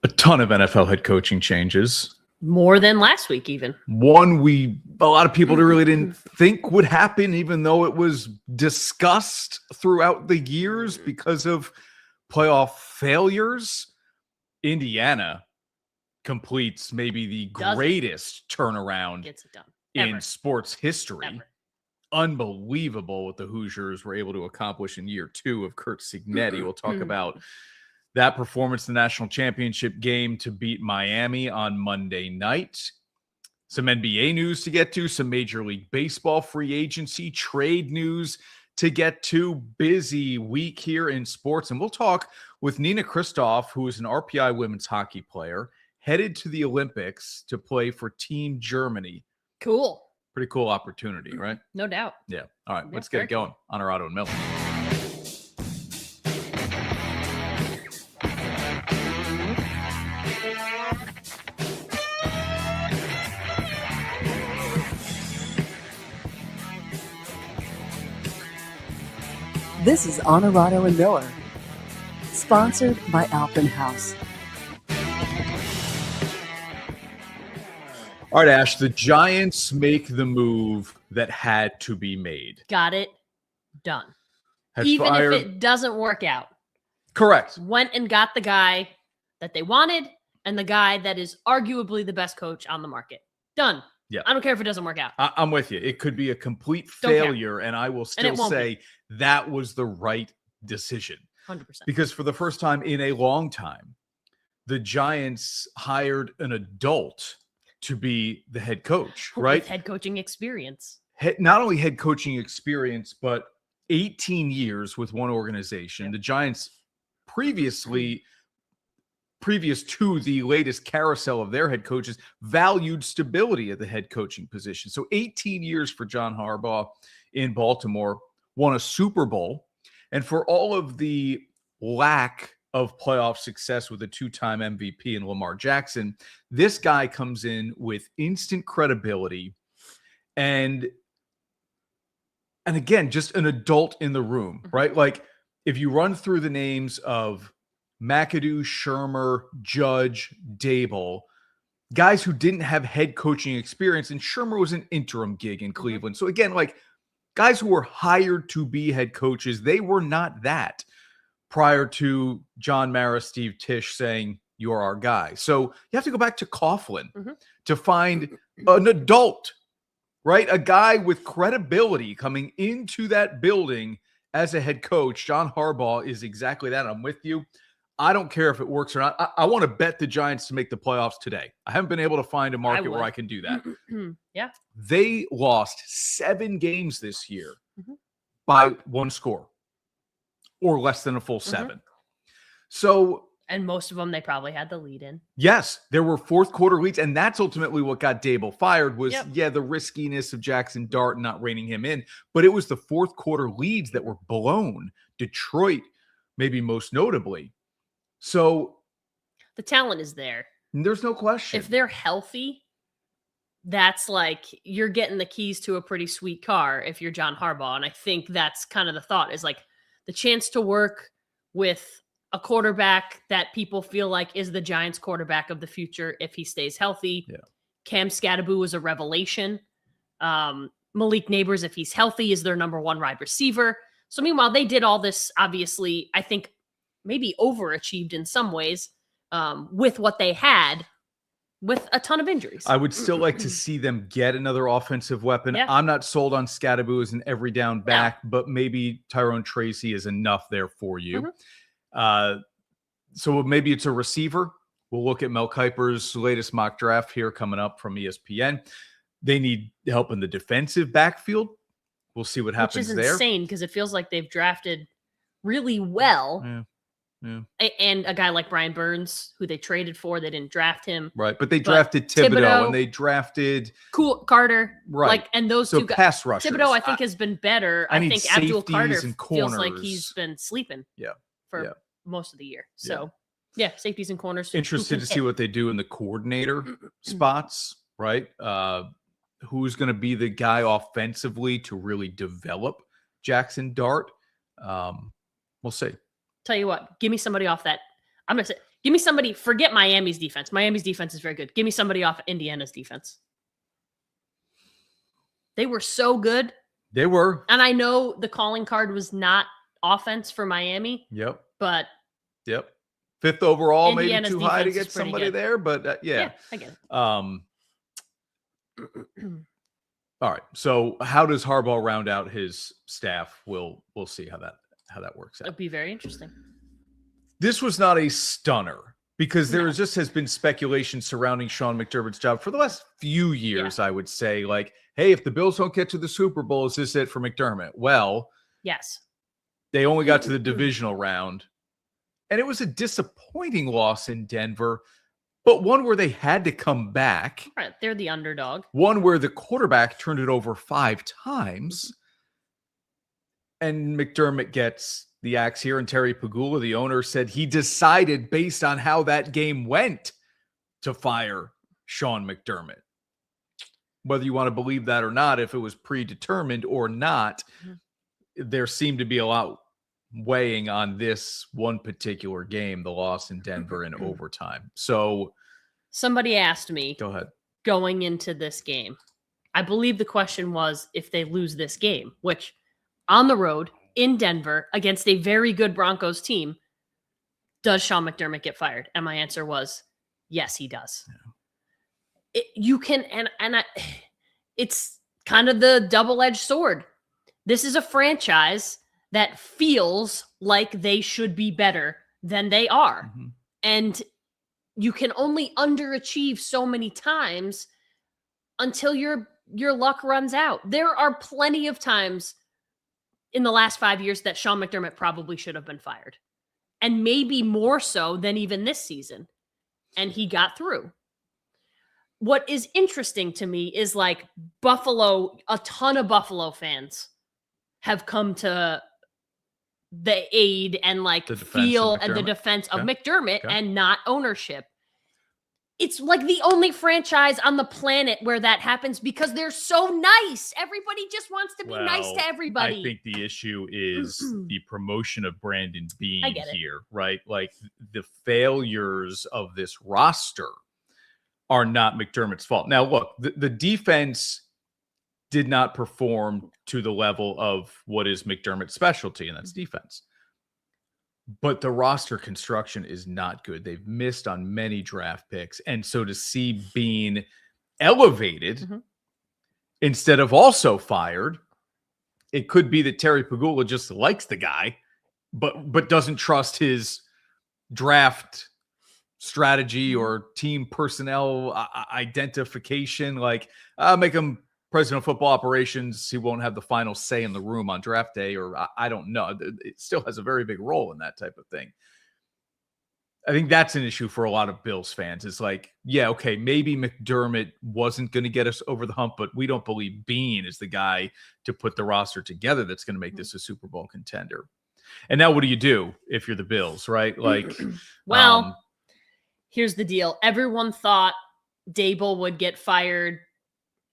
A ton of NFL head coaching changes. More than last week, even. One a lot of people really didn't think would happen, even though it was discussed throughout the years because of playoff failures. Indiana completes maybe the greatest turnaround in sports history. Unbelievable what the Hoosiers were able to accomplish in year 2 of Curt Cignetti. We'll talk about that performance in the national championship game to beat Miami on Monday night. Some NBA news to get to, some Major League Baseball free agency, trade news to get to. Busy week here in sports. And we'll talk with Nina Christof, who is an RPI women's hockey player, headed to the Olympics to play for Team Germany. Cool. Pretty cool opportunity, right? No doubt. Yeah. All right, let's get it going. Onorato and Miller. This is Onorato and Miller, sponsored by Alpen House. All right, Ash, the Giants make the move that had to be made. Got it done. Even if it doesn't work out. Correct. Went and got the guy that they wanted and the guy that is arguably the best coach on the market. Done. Yeah. I don't care if it doesn't work out. I'm with you. It could be a complete failure, and I will still say that was the right decision. 100%. Because for the first time in a long time, the Giants hired an adult to be the head coach, right? With head coaching experience. Not only head coaching experience, but 18 years with one organization. Yep. The Giants previous to the latest carousel of their head coaches, valued stability at the head coaching position. So 18 years for John Harbaugh in Baltimore, won a Super Bowl. And for all of the lack of playoff success with a 2-time MVP in Lamar Jackson, this guy comes in with instant credibility and again, just an adult in the room, right? Like if you run through the names of McAdoo, Shermer, Judge, Dable, guys who didn't have head coaching experience, and Shermer was an interim gig in Cleveland. So again, like guys who were hired to be head coaches, they were not that prior to John Mara, Steve Tisch saying, "You're our guy." So you have to go back to Coughlin to find an adult, right? A guy with credibility coming into that building as a head coach. John Harbaugh is exactly that. I'm with you. I don't care if it works or not. I want to bet the Giants to make the playoffs today. I haven't been able to find a market where I can do that. Yeah. They lost 7 games this year by 1 score or less than a full 7. So, and most of them, they probably had the lead in. Yes, there were fourth quarter leads. And that's ultimately what got Dable fired was, the riskiness of Jackson Dart not reining him in. But it was the fourth quarter leads that were blown. Detroit, maybe most notably. So the talent is there. There's no question. If they're healthy, that's like you're getting the keys to a pretty sweet car if you're John Harbaugh. And I think that's kind of the thought is like the chance to work with a quarterback that people feel like is the Giants quarterback of the future if he stays healthy. Yeah. Cam Scatterbo is a revelation. Malik Neighbors, if he's healthy, is their number 1 wide receiver. So meanwhile, they did all this, obviously, I think, maybe overachieved in some ways with what they had with a ton of injuries. I would still like to see them get another offensive weapon. Yeah. I'm not sold on Scatterbo as an every down back, but maybe Tyrone Tracy is enough there for you. So maybe it's a receiver. We'll look at Mel Kiper's latest mock draft here coming up from ESPN. They need help in the defensive backfield. We'll see what happens there. Which is insane because it feels like they've drafted really well. Yeah. And a guy like Brian Burns, who they traded for, they didn't draft him. Right, but they drafted Thibodeau and they drafted Carter. Right. Like, and those so two pass rushers. Thibodeau, I think, has been better. I think Abdul Carter feels like he's been sleeping for most of the year. So, safeties and corners. Interested to see what they do in the coordinator spots, right? Who's going to be the guy offensively to really develop Jackson Dart? We'll see. Tell you what, give me somebody off that. I'm going to say, Give me somebody, forget Miami's defense. Miami's defense is very good. Give me somebody off Indiana's defense. They were so good. They were. And I know the calling card was not offense for Miami. Yep. But. Yep. 5th overall, Indiana's maybe too high to defense get is pretty somebody good. there, but Yeah, I get it. All right. So how does Harbaugh round out his staff? We'll see how that works out. It'll be very interesting. This was not a stunner because there just has been speculation surrounding Sean McDermott's job for the last few years, I would say. Like, hey, if the Bills don't get to the Super Bowl, is this it for McDermott? Well, yes. They only got to the divisional round. And it was a disappointing loss in Denver, but one where they had to come back. Right, they're the underdog. One where the quarterback turned it over 5 times. And McDermott gets the axe here. And Terry Pagula, the owner, said he decided based on how that game went to fire Sean McDermott. Whether you want to believe that or not, if it was predetermined or not, there seemed to be a lot weighing on this one particular game, the loss in Denver in overtime. So somebody asked me, go ahead, going into this game, I believe the question was if they lose this game, which on the road in Denver against a very good Broncos team, does Sean McDermott get fired? And my answer was yes, he does. Yeah. You can, it's kind of the double-edged sword. This is a franchise that feels like they should be better than they are. Mm-hmm. And you can only underachieve so many times until your luck runs out. There are plenty of times in the last 5 years that Sean McDermott probably should have been fired. And maybe more so than even this season. And he got through. What is interesting to me is like Buffalo, a ton of Buffalo fans have come to the aid and like feel and the defense of McDermott and not ownership. It's like the only franchise on the planet where that happens because they're so nice. Everybody just wants to be nice to everybody. I think the issue is the promotion of Brandon Beane here, right? Like the failures of this roster are not McDermott's fault. Now, look, the defense did not perform to the level of what is McDermott's specialty, and that's defense. But the roster construction is not good. They've missed on many draft picks. And so to see Beane elevated instead of also fired, it could be that Terry Pagula just likes the guy, but doesn't trust his draft strategy or team personnel identification. Like, make him president of football operations. He won't have the final say in the room on draft day, or I don't know. It still has a very big role in that type of thing. I think that's an issue for a lot of Bills fans. It's like, yeah, okay, maybe McDermott wasn't going to get us over the hump, but we don't believe Beane is the guy to put the roster together that's going to make this a Super Bowl contender. And now what do you do if you're the Bills, right? Like, well, here's the deal. Everyone thought Dable would get fired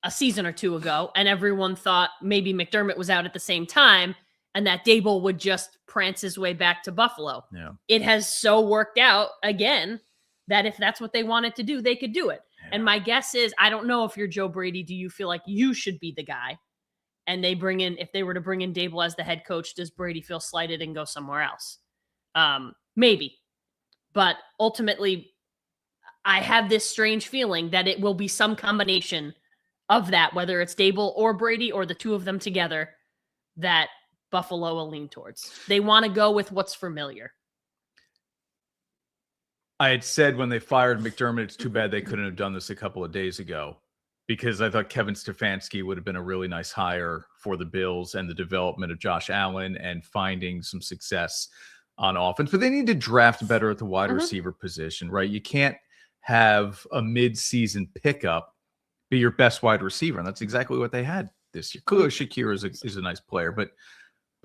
a season or two ago, and everyone thought maybe McDermott was out at the same time and that Dable would just prance his way back to Buffalo. Yeah. It has so worked out again that if that's what they wanted to do, they could do it. Yeah. And my guess is, I don't know if you're Joe Brady, do you feel like you should be the guy? And they bring in, if they were to bring in Dable as the head coach, does Brady feel slighted and go somewhere else? Maybe. But ultimately, I have this strange feeling that it will be some combination of that, whether it's Dable or Brady or the two of them together, that Buffalo will lean towards. They want to go with what's familiar. I had said when they fired McDermott, it's too bad they couldn't have done this a couple of days ago, because I thought Kevin Stefanski would have been a really nice hire for the Bills and the development of Josh Allen and finding some success on offense. But they need to draft better at the wide receiver position, right? You can't have a mid-season pickup be your best wide receiver, and that's exactly what they had this year. Clearly, Shakir is a nice player, but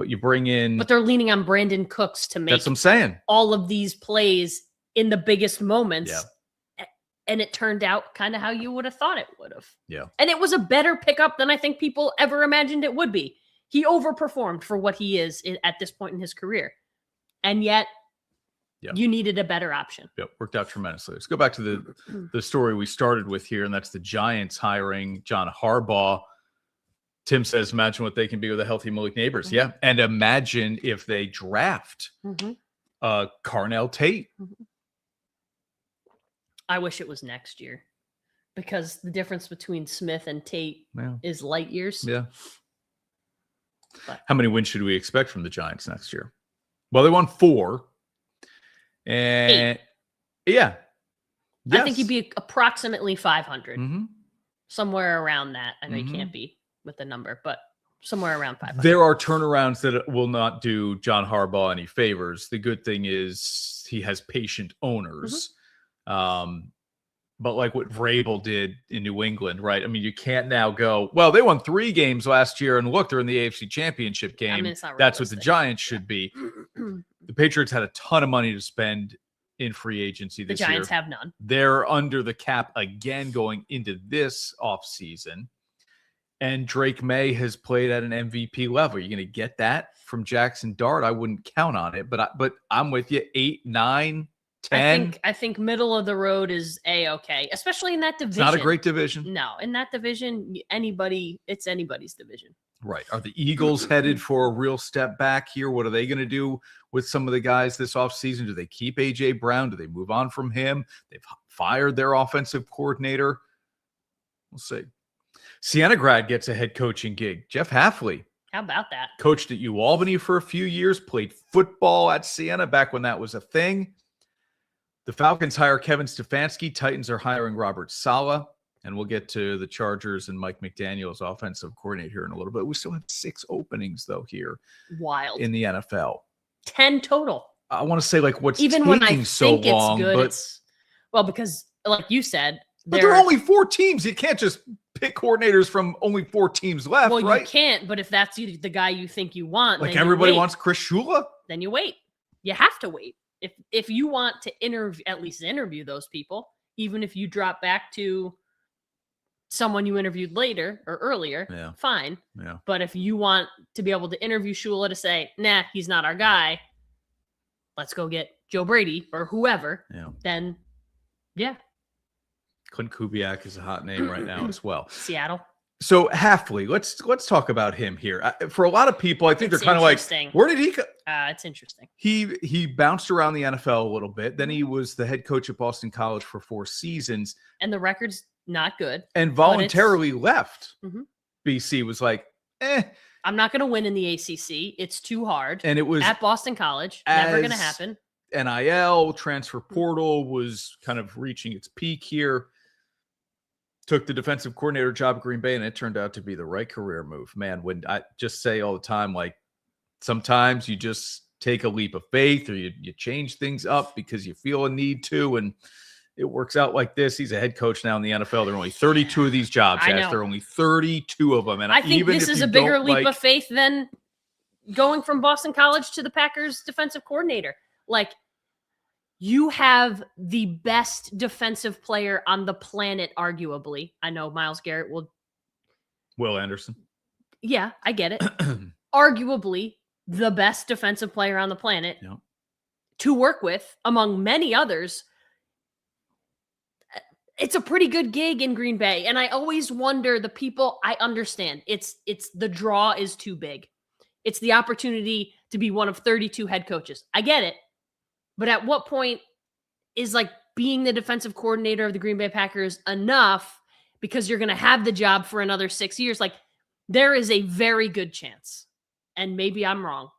you bring in, but they're leaning on Brandon Cooks to make. That's what I'm saying. All of these plays in the biggest moments, and it turned out kind of how you would have thought it would have. Yeah, and it was a better pickup than I think people ever imagined it would be. He overperformed for what he is at this point in his career, and yet Yeah. You needed a better option. Yep, worked out tremendously. Let's go back to the story we started with here, and that's the Giants hiring John Harbaugh. Tim says, imagine what they can be with a healthy Malik Neighbors. Mm-hmm. Yeah, and imagine if they draft Carnell Tate. Mm-hmm. I wish it was next year because the difference between Smith and Tate is light years. Yeah. But how many wins should we expect from the Giants next year? Well, they won 4. And 8. Yeah. Yes. I think you'd be approximately 500. Mm-hmm. Somewhere around that. I know you can't be with the number, but somewhere around 500. There are turnarounds that will not do John Harbaugh any favors. The good thing is he has patient owners. But like what Vrabel did in New England, right? I mean, you can't now go, well, they won 3 games last year, and look, they're in the AFC Championship game. I mean, it's not That's what the Giants should be. The Patriots had a ton of money to spend in free agency this year. The Giants have none. They're under the cap again going into this offseason. And Drake May has played at an MVP level. You're going to get that from Jackson Dart. I wouldn't count on it, but I'm with you. 8, 9, 10. I think middle of the road is A-okay, especially in that division. It's not a great division. No, in that division, it's anybody's division. Right. Are the Eagles headed for a real step back here? What are they going to do with some of the guys this offseason? Do they keep A.J. Brown? Do they move on from him? They've fired their offensive coordinator. We'll see. Siena grad gets a head coaching gig. Jeff Hafley. How about that? Coached at UAlbany for a few years, played football at Siena back when that was a thing. The Falcons hire Kevin Stefanski. Titans are hiring Robert Saleh. And we'll get to the Chargers and Mike McDaniel as offensive coordinator here in a little bit. We still have 6 openings, though, here. Wild. In the NFL. 10 total. I want to say, like, what's even taking when I so think long? It's good, but because, like you said, but there are only 4 teams. You can't just pick coordinators from only 4 teams left, right? Well, you can't, but if that's the guy you think you want, like then everybody wants Chris Shula, then you wait. You have to wait. If you want to interview those people, even if you drop back to someone you interviewed later or earlier, fine. Yeah. But if you want to be able to interview Shula to say, nah, he's not our guy, let's go get Joe Brady or whoever, then Clint Kubiak is a hot name right now as well. Seattle. So Hafley, let's talk about him here. For a lot of people, I think they're kind of like, where did he go? It's interesting. He bounced around the NFL a little bit. Then he was the head coach at Boston College for 4 seasons. And the record's not good. And voluntarily left. Mm-hmm. BC was like, I'm not going to win in the ACC. It's too hard. And it was at Boston College. Never going to happen. NIL, transfer portal was kind of reaching its peak here. Took the defensive coordinator job at Green Bay, and it turned out to be the right career move. Man, when I just say all the time, like, sometimes you just take a leap of faith or you change things up because you feel a need to, and it works out like this. He's a head coach now in the NFL. There are only 32 of these jobs. There are only 32 of them. And I think this is a bigger leap of faith than going from Boston College to the Packers defensive coordinator. Like, you have the best defensive player on the planet, arguably. I know Myles Garrett Will Anderson. Yeah, I get it. Arguably the best defensive player on the planet to work with, among many others. It's a pretty good gig in Green Bay. And I always wonder, the people, I understand. It's the draw is too big. It's the opportunity to be one of 32 head coaches. I get it. But at what point is like being the defensive coordinator of the Green Bay Packers enough because you're going to have the job for another 6 years? Like, there is a very good chance, and maybe I'm wrong,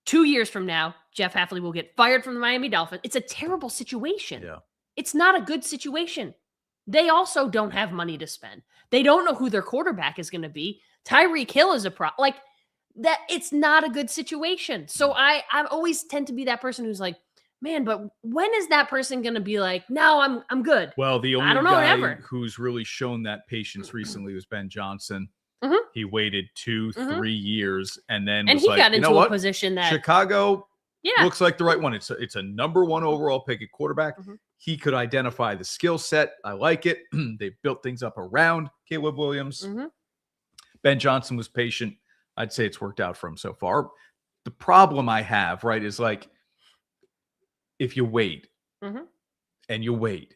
2 years from now, Jeff Hafley will get fired from the Miami Dolphins. It's a terrible situation. Yeah. It's not a good situation. They also don't have money to spend. They don't know who their quarterback is going to be. Tyreek Hill is a like that. It's not a good situation. So I always tend to be that person who's like, man, but when is that person going to be like, no, I'm good? Well, the only guy who's really shown that patience recently was Ben Johnson. Mm-hmm. He waited 2-3 years and then he got into a position that Chicago looks like the right one. It's a number 1 overall pick at quarterback. Mm-hmm. He could identify the skill set. I like it. They've built things up around Caleb Williams. Mm-hmm. Ben Johnson was patient. I'd say it's worked out for him so far. The problem I have, right, is like, if you wait Mhm. and you wait,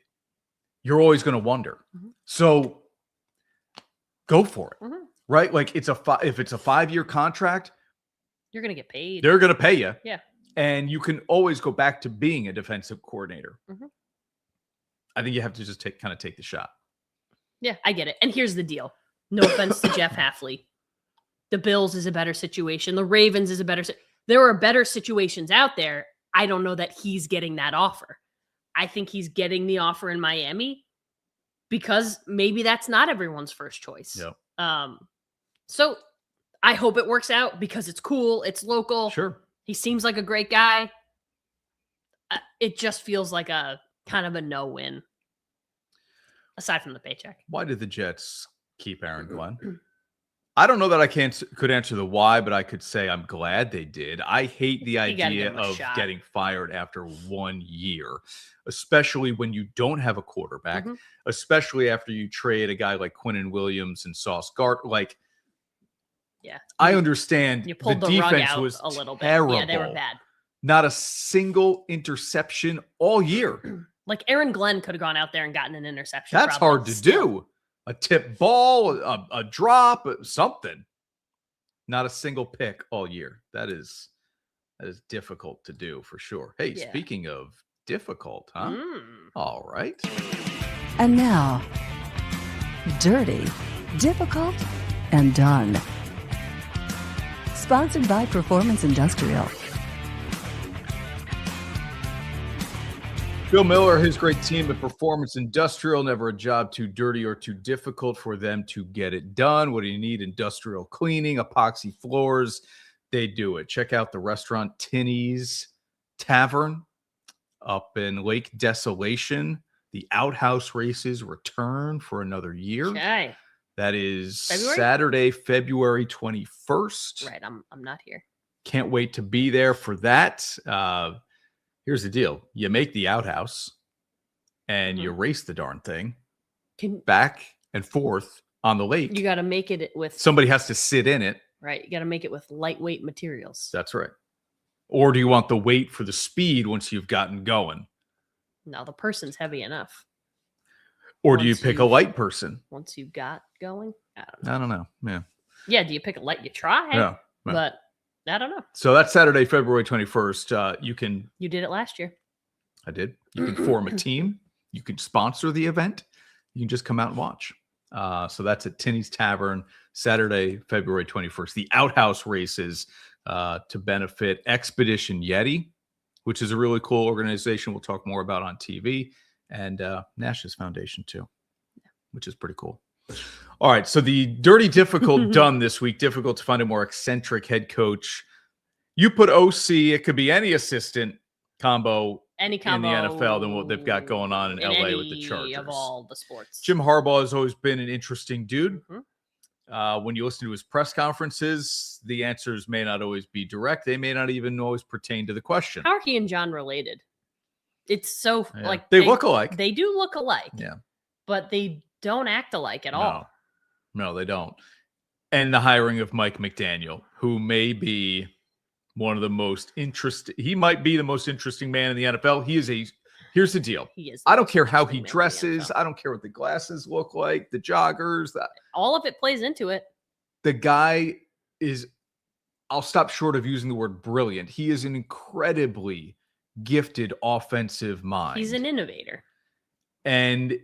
you're always going to wonder. Mhm. So go for it, Mhm. right? Like if it's a 5-year contract, You're gonna get paid. they're going to pay you. Yeah. And you can always go back to being a defensive coordinator. Mhm. I think you have to just take the shot. Yeah, I get it. And here's the deal. No offense to Jeff Hafley. The Bills is a better situation. The Ravens is a better. There are better situations out there. I don't know that he's getting that offer. I think he's getting the offer in Miami because maybe that's not everyone's first choice. Yep. So I hope it works out because it's cool. It's local. Sure. He seems like a great guy. It just feels like a kind of a no-win. Aside from the paycheck. Why did the Jets keep Aaron Glenn? I don't know that I could answer the why, but I could say I'm glad they did. I hate the idea of getting fired after 1 year, especially when you don't have a quarterback, especially after you trade a guy like Quinnen Williams and Sauce Gardner. Like, yeah, I understand you pulled the defense rug out was a little terrible. bit. Yeah, they were bad. Not a single interception all year. Like Aaron Glenn could have gone out there and gotten an interception. That's hard to do. A tip ball, a drop, something. Not a single pick all year. That is difficult to do for sure. Hey, speaking of difficult, huh? All right. And now, Dirty, Difficult, and Done. Sponsored by Performance Industrial. Bill Miller, his great team at Performance Industrial, never a job too dirty or too difficult for them to get it done. What do you need? Industrial cleaning, epoxy floors. They do it. Check out the restaurant Tinny's Tavern up in Lake Desolation. The Outhouse races return for another year. Okay. That is February? Saturday, February 21st. Right. I'm not here. Can't wait to be there for that. Here's the deal. You make the outhouse and you race the darn thing back and forth on the lake. You got to make it with... Somebody has to sit in it. Right. You got to make it with lightweight materials. That's right. Or do you want the weight for the speed once you've gotten going? No, the person's heavy enough. Or do you pick a light person? Once you got going? I don't know. Yeah. Yeah. Do you pick a light? You try. Yeah. But... I don't know. So that's Saturday, February 21st. You did it last year. I did. You can form a team. You can sponsor the event. You can just come out and watch. So that's at Tinny's Tavern, Saturday, February 21st. The Outhouse races to benefit Expedition Yeti, which is a really cool organization we'll talk more about on TV, and Nash's Foundation too, which is pretty cool. All right, so the dirty difficult done this week. Difficult to find a more eccentric head coach. You put OC, it could be any assistant combo, in the NFL than what they've got going on in LA with the Chargers. Of all the sports. Jim Harbaugh has always been an interesting dude. When you listen to his press conferences, the answers may not always be direct. They may not even always pertain to the question. How are he and John related? It's so like they look alike. They do look alike. Yeah. But they don't act alike at all. No, they don't. And the hiring of Mike McDaniel, who may be one of the most interesting. He might be the most interesting man in the NFL. Here's the deal. I don't care how he dresses. I don't care what the glasses look like, the joggers. All of it plays into it. The guy is, I'll stop short of using the word brilliant. He is an incredibly gifted offensive mind. He's an innovator. And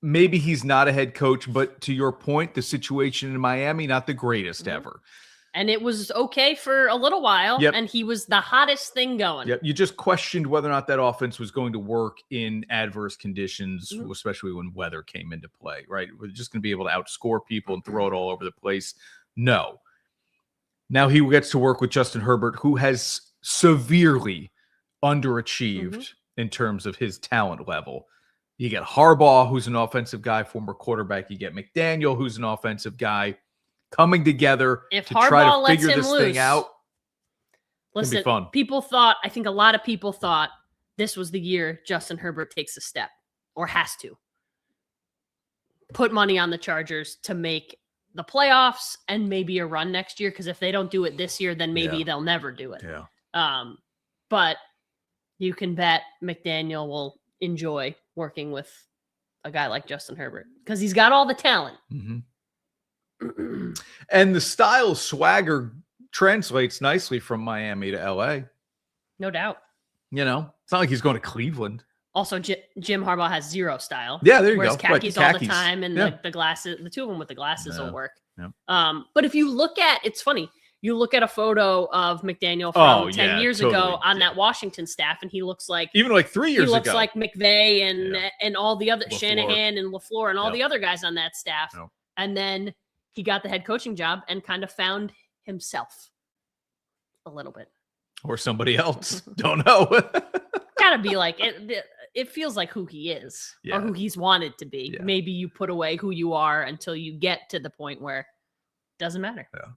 maybe he's not a head coach, but to your point, the situation in Miami, not the greatest ever. And it was okay for a little while. And he was the hottest thing going. You just questioned whether or not that offense was going to work in adverse conditions, especially when weather came into play, right? We're just going to be able to outscore people and throw it all over the place. No. Now he gets to work with Justin Herbert, who has severely underachieved in terms of his talent level. You get Harbaugh, who's an offensive guy, former quarterback. You get McDaniel, who's an offensive guy, coming together to try to figure this thing out. Listen, it'll be fun. I think a lot of people thought this was the year Justin Herbert takes a step or has to put money on the Chargers to make the playoffs and maybe a run next year. Because if they don't do it this year, then maybe they'll never do it. Yeah. But you can bet McDaniel will enjoy working with a guy like Justin Herbert because he's got all the talent. Mm-hmm. And the style swagger translates nicely from Miami to LA. No doubt. You know, it's not like he's going to Cleveland. Also, Jim Harbaugh has zero style. Yeah, there you wears go. Khakis all the time, and yeah. the glasses. The two of them with the glasses will work. Yeah. But if you look at, it's funny. You look at a photo of McDaniel from 10 years ago on that Washington staff, and he looks like even like 3 years ago. He looks like McVay and all the other LaFleur. Shanahan and LaFleur and all the other guys on that staff. Yep. And then he got the head coaching job and kind of found himself a little bit, or somebody else. Don't know. Gotta be like it. It feels like who he is or who he's wanted to be. Yeah. Maybe you put away who you are until you get to the point where it doesn't matter. Yeah.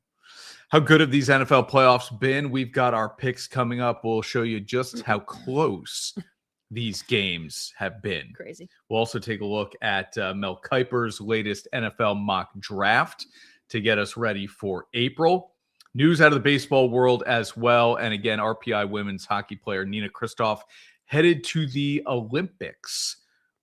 How good have these NFL playoffs been? We've got our picks coming up. We'll show you just how close these games have been. Crazy. We'll also take a look at Mel Kiper's latest NFL mock draft to get us ready for April. News out of the baseball world as well. And again, RPI women's hockey player Nina Christof headed to the Olympics.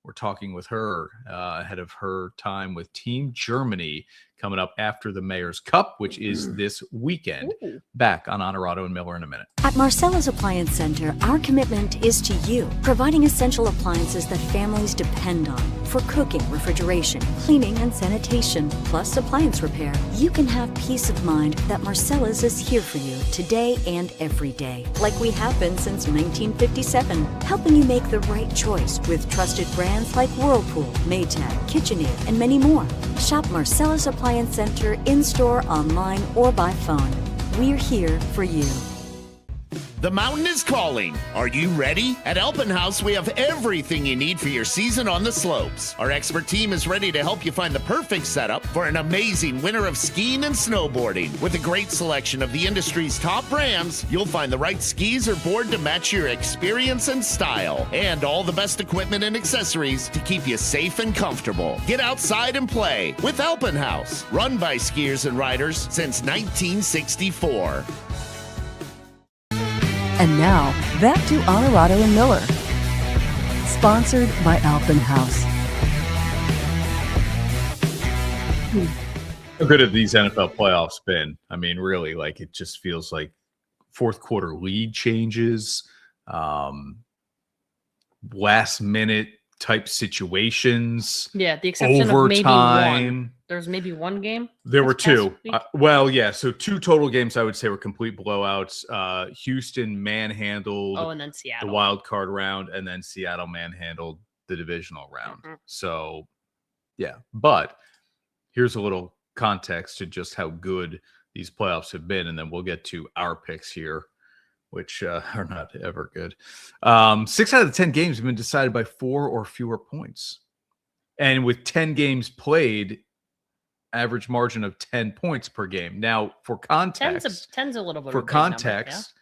We're talking with her ahead of her time with Team Germany coming up after the Mayor's Cup, which is this weekend. Ooh. Back on Onorato and Miller in a minute. At Marcella's Appliance Center, our commitment is to you, providing essential appliances that families depend on for cooking, refrigeration, cleaning, and sanitation, plus appliance repair. You can have peace of mind that Marcella's is here for you today and every day, like we have been since 1957, helping you make the right choice with trusted brands like Whirlpool, Maytag, KitchenAid, and many more. Shop Marcella's Appliance Center in-store, online, or by phone. We're here for you. The mountain is calling. Are you ready? At Alpenhaus, we have everything you need for your season on the slopes. Our expert team is ready to help you find the perfect setup for an amazing winter of skiing and snowboarding. With a great selection of the industry's top brands, you'll find the right skis or board to match your experience and style, and all the best equipment and accessories to keep you safe and comfortable. Get outside and play with Alpenhaus, run by skiers and riders since 1964. And now, back to Onorato and Miller. Sponsored by Alpenhaus. How good have these NFL playoffs been? I mean, really, like it just feels like fourth quarter lead changes, last minute type situations. Yeah, the exception overtime. of maybe one. There's maybe one game. There were this two. past week? Well, yeah. So two total games I would say were complete blowouts. Houston manhandled Oh, and then Seattle. the wild card round, and then Seattle manhandled the divisional round. Mhm. So, yeah. But here's a little context to just how good these playoffs have been, and then we'll get to our picks here, which are not ever good. 6 out of the 10 games have been decided by 4 or fewer points. And with 10 games played, average margin of 10 points per game. Now, for context, Ten's a little bit for of a big number, context,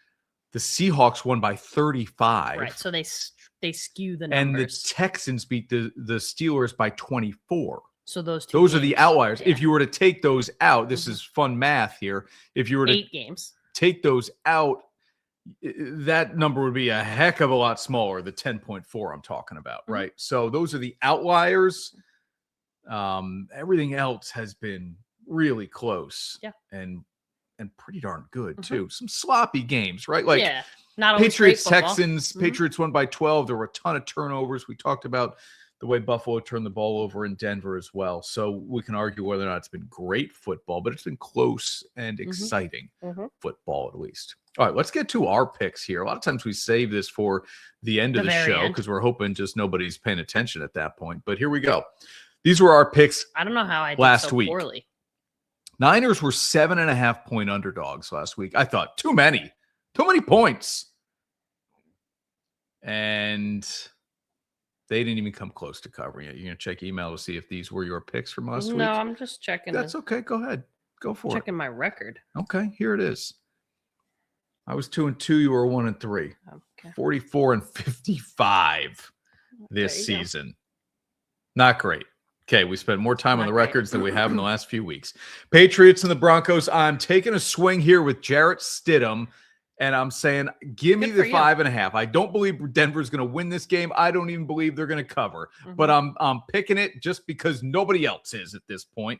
the Seahawks won by 35. Right, so they skew the And the numbers. Texans beat the Steelers by 24. So those two Those are the games, outliers. yeah. If you were to take those out, this Mhm. is fun math here. If you were to 8 games. take those out, that number would be a heck of a lot smaller, the 10.4 I'm talking about, Mhm. right? So those are the outliers. Everything else has been really close. Yeah. And pretty darn good Mhm. too. Some sloppy games, right? Like Yeah, not always Patriots, great football. Texans, Mhm. Patriots won by 12. There were a ton of turnovers. We talked about the way Buffalo turned the ball over in Denver as well. So we can argue whether or not it's been great football, but it's been close and exciting Mhm. football at least. All right, let's get to our picks here. A lot of times we save this for the end of The the very show end. because we're hoping just nobody's paying attention at that point. But here we go. These were our picks. I don't know how I did Last so week. poorly. Niners were 7.5 point underdogs last week. I thought too many points. And they didn't even come close to covering it. You're going to check email to see if these were your picks from last week? No, I'm just checking. That's okay. Go ahead. Go for checking my record. it. Okay, here it is. I was 2-2. You were 1-3. Okay. 44 and 55 this There you go. season. Not great. Okay, we spent more time on Not the great. records than we have in the last few weeks. Patriots and the Broncos. I'm taking a swing here with Jarrett Stidham And I'm saying, give me Good the for you. 5.5. I don't believe Denver's going to win this game. I don't even believe they're going to cover. But I'm picking it just because nobody else is at this point.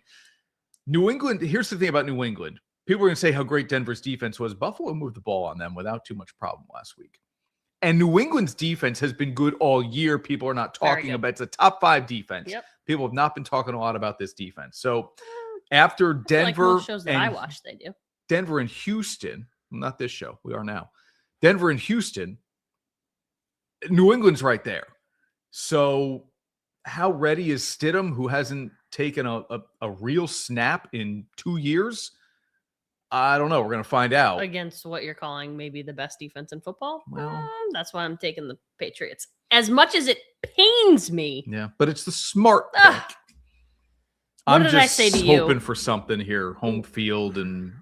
New England, here's the thing about New England. People are going to say how great Denver's defense was. Buffalo moved the ball on them without too much problem last week. And New England's defense has been good all year. People are not talking about it. It's a top 5 defense. Yep. People have not been talking a lot about this defense. So after Denver, most shows that I watch, they do. Denver and Houston, not this show, we are now. Denver and Houston, New England's right there. So how ready is Stidham, who hasn't taken a real snap in 2 years? I don't know. We're going to find out. Against what you're calling maybe the best defense in football? Well, that's why I'm taking the Patriots. As much as it pains me. Yeah, but it's the smart pick. I'm did just I say to you? hoping for something here. Home field and...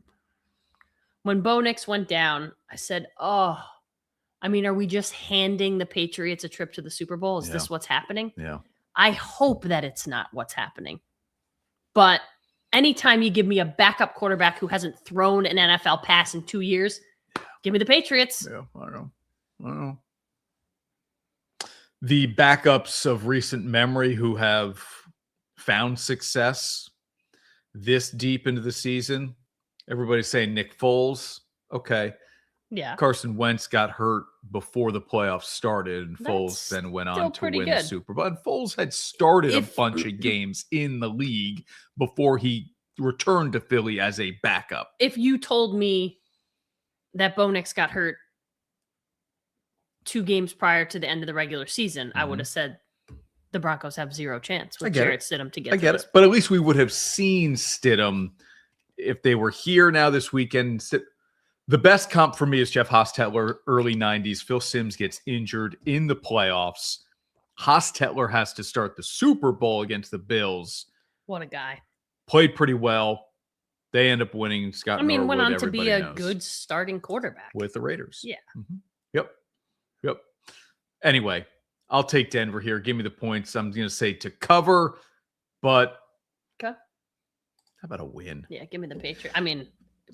When Bo Nix went down, I said, are we just handing the Patriots a trip to the Super Bowl? Is this what's happening? Yeah. I hope that it's not what's happening. But anytime you give me a backup quarterback who hasn't thrown an NFL pass in 2 years, give me the Patriots. Yeah, I don't know. The backups of recent memory who have found success this deep into the season, everybody's saying Nick Foles. Okay. Yeah. Carson Wentz got hurt before the playoffs started, and Foles then went on to win the Super Bowl. And Foles had started a bunch of games in the league before he returned to Philly as a backup. If you told me that Bo Nix got hurt 2 games prior to the end of the regular season, I would have said the Broncos have 0 chance with Jarrett Stidham to get. I get it, but at least we would have seen Stidham if they were here now this weekend. The best comp for me is Jeff Hostetler, early 90s. Phil Simms gets injured in the playoffs. Hostetler has to start the Super Bowl against the Bills. What a guy. Played pretty well. They end up winning. Scott Norwood, went on to be a knows, good starting quarterback. with the Raiders. Yeah. Yep. Anyway, I'll take Denver here. Give me the points. I'm going to say to cover, but okay. How about a win? Yeah, give me the Patriots.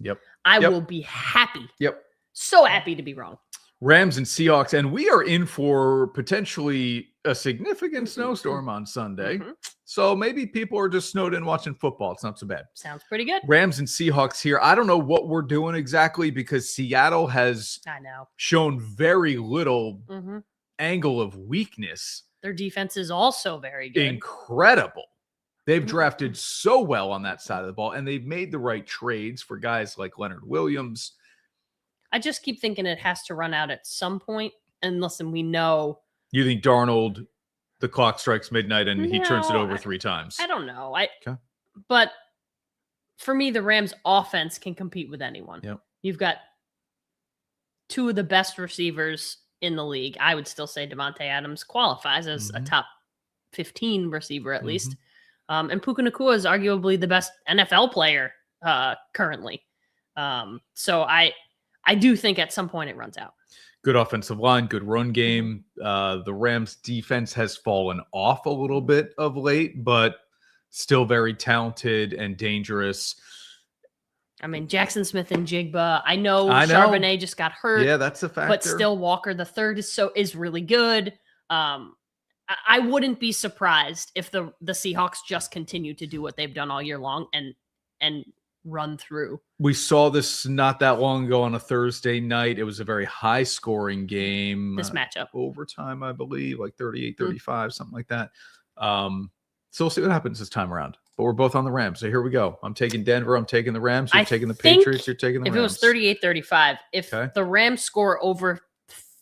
Yep. I will be happy. Yep. So happy to be wrong. Rams and Seahawks, and we are in for potentially a significant snowstorm on Sunday. So maybe people are just snowed in watching football. It's not so bad. Sounds pretty good. Rams and Seahawks here. I don't know what we're doing exactly because Seattle has shown very little angle of weakness. Their defense is also very good. Incredible. They've drafted so well on that side of the ball, and they've made the right trades for guys like Leonard Williams. I just keep thinking it has to run out at some point. And listen, we know. You think Darnold, the clock strikes midnight and he turns it over 3 times? I don't know. But for me, the Rams offense can compete with anyone. Yep. You've got 2 of the best receivers in the league. I would still say Devontae Adams qualifies as a top 15 receiver at least. And Puka Nacua is arguably the best NFL player currently. So I do think at some point it runs out. Good offensive line, good run game. The Rams defense has fallen off a little bit of late, but still very talented and dangerous. Jackson Smith and Jigba. I know Charbonnet just got hurt. Yeah, that's a factor. But still, Walker the third is really good. I wouldn't be surprised if the Seahawks just continue to do what they've done all year long and run through. We saw this not that long ago on a Thursday night. It was a very high-scoring game. This matchup. Overtime, I believe, like 38-35, something like that. So we'll see what happens this time around. But we're both on the Rams. So here we go. I'm taking Denver. I'm taking the Rams. You're taking the Patriots. You're taking the Rams. If it was 38-35, if the Rams score over